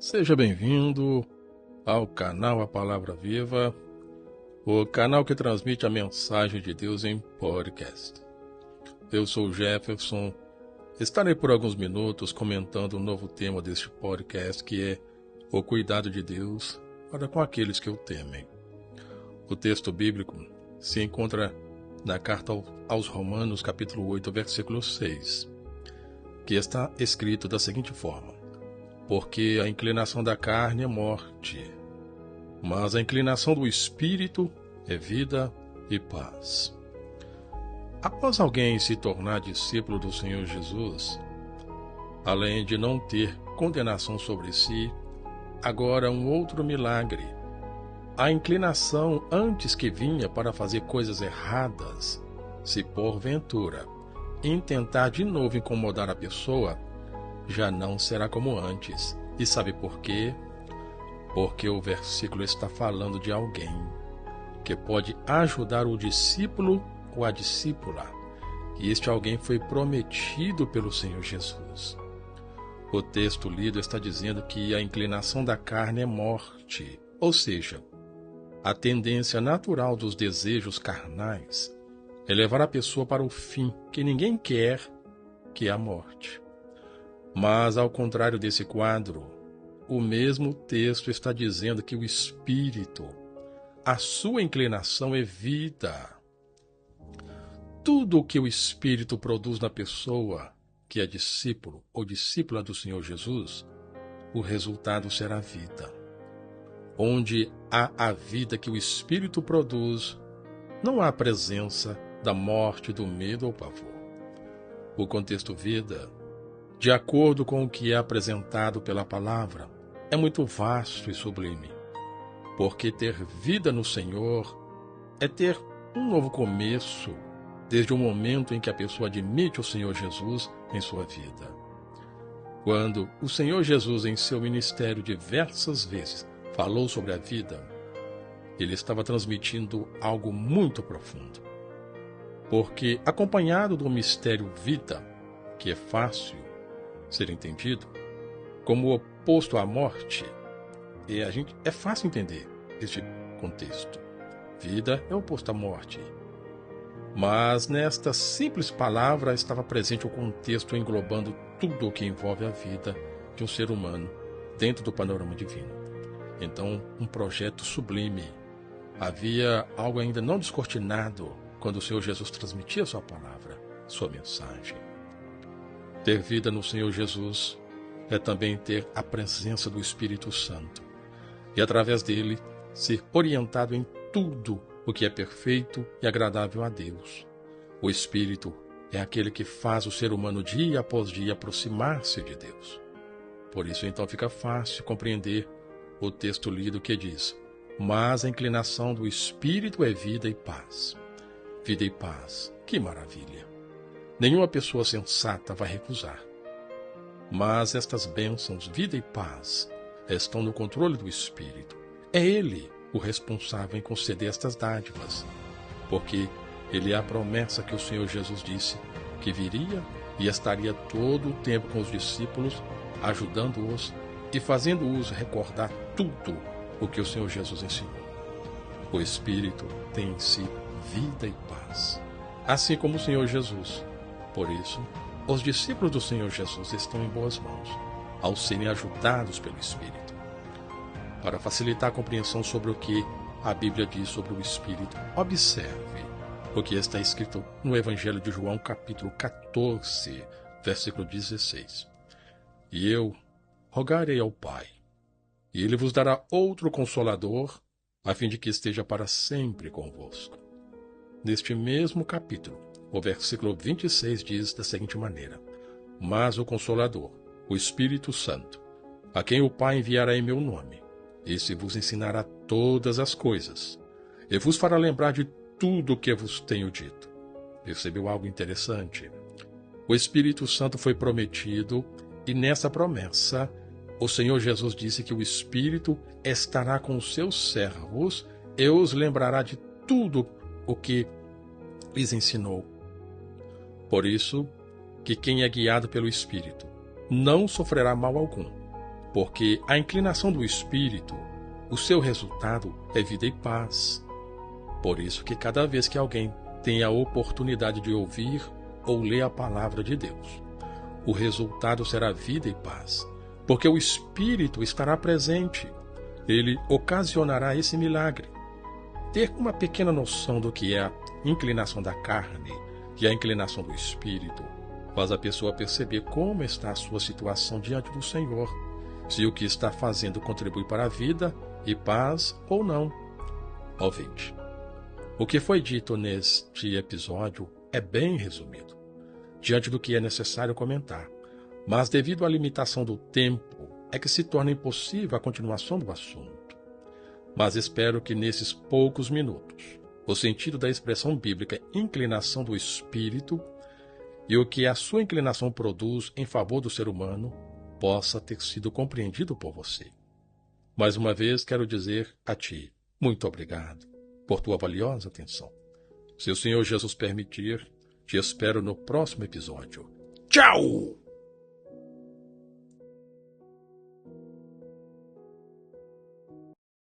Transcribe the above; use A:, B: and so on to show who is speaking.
A: Seja bem-vindo ao canal A Palavra Viva, o canal que transmite a mensagem de Deus em podcast. Eu sou o Jefferson, estarei por alguns minutos comentando o novo tema deste podcast, que é o cuidado de Deus para com aqueles que o temem. O texto bíblico se encontra na carta aos Romanos, capítulo 8, versículo 6, que está escrito da seguinte forma: porque a inclinação da carne é morte, mas a inclinação do espírito é vida e paz. Após alguém se tornar discípulo do Senhor Jesus, além de não ter condenação sobre si, agora um outro milagre. A inclinação antes que vinha para fazer coisas erradas, se porventura intentar de novo incomodar a pessoa, já não será como antes. E sabe por quê? Porque o versículo está falando de alguém que pode ajudar o discípulo ou a discípula. E este alguém foi prometido pelo Senhor Jesus. O texto lido está dizendo que a inclinação da carne é morte, ou seja, a tendência natural dos desejos carnais é levar a pessoa para o fim que ninguém quer, que é a morte. Mas, ao contrário desse quadro, o mesmo texto está dizendo que o espírito, a sua inclinação é vida. Tudo o que o espírito produz na pessoa, que é discípulo ou discípula do Senhor Jesus, o resultado será vida. Onde há a vida que o espírito produz, não há a presença da morte, do medo ou pavor. O contexto vida, de acordo com o que é apresentado pela palavra, é muito vasto e sublime, porque ter vida no Senhor é ter um novo começo, desde o momento em que a pessoa admite o Senhor Jesus em sua vida. Quando o Senhor Jesus, em seu ministério, diversas vezes falou sobre a vida, ele estava transmitindo algo muito profundo. Porque, acompanhado do mistério vida, que é fácil ser entendido como oposto à morte, é fácil entender este contexto. Vida é oposto à morte. Mas nesta simples palavra estava presente o contexto englobando tudo o que envolve a vida de um ser humano dentro do panorama divino. Então, um projeto sublime. Havia algo ainda não descortinado quando o Senhor Jesus transmitia sua palavra, sua mensagem. Ter vida no Senhor Jesus é também ter a presença do Espírito Santo e, através dele, ser orientado em tudo o que é perfeito e agradável a Deus. O Espírito é aquele que faz o ser humano dia após dia aproximar-se de Deus. Por isso, então, fica fácil compreender o texto lido que diz: mas a inclinação do Espírito é vida e paz. Vida e paz, que maravilha! Nenhuma pessoa sensata vai recusar. Mas estas bênçãos, vida e paz, estão no controle do Espírito. É Ele o responsável em conceder estas dádivas, porque Ele é a promessa que o Senhor Jesus disse que viria e estaria todo o tempo com os discípulos, ajudando-os e fazendo-os recordar tudo o que o Senhor Jesus ensinou. O Espírito tem em si vida e paz, assim como o Senhor Jesus. Por isso, os discípulos do Senhor Jesus estão em boas mãos, ao serem ajudados pelo Espírito. Para facilitar a compreensão sobre o que a Bíblia diz sobre o Espírito, observe o que está escrito no Evangelho de João, capítulo 14, versículo 16. E eu rogarei ao Pai, e Ele vos dará outro Consolador, a fim de que esteja para sempre convosco. Neste mesmo capítulo, o versículo 26 diz da seguinte maneira: mas o Consolador, o Espírito Santo, a quem o Pai enviará em meu nome, esse vos ensinará todas as coisas, e vos fará lembrar de tudo o que vos tenho dito. Percebeu algo interessante? O Espírito Santo foi prometido, e nessa promessa, o Senhor Jesus disse que o Espírito estará com os seus servos e os lembrará de tudo o que lhes ensinou. Por isso, que quem é guiado pelo Espírito não sofrerá mal algum, porque a inclinação do espírito, o seu resultado é vida e paz. Por isso que cada vez que alguém tem a oportunidade de ouvir ou ler a palavra de Deus, o resultado será vida e paz, porque o espírito estará presente. Ele ocasionará esse milagre. Ter uma pequena noção do que é a inclinação da carne e a inclinação do espírito faz a pessoa perceber como está a sua situação diante do Senhor, se o que está fazendo contribui para a vida e paz ou não. Ouvinte, o que foi dito neste episódio é bem resumido, diante do que é necessário comentar, mas devido à limitação do tempo, é que se torna impossível a continuação do assunto. Mas espero que nesses poucos minutos, o sentido da expressão bíblica inclinação do espírito e o que a sua inclinação produz em favor do ser humano possa ter sido compreendido por você. Mais uma vez quero dizer a ti, muito obrigado por tua valiosa atenção. Se o Senhor Jesus permitir, te espero no próximo episódio. Tchau!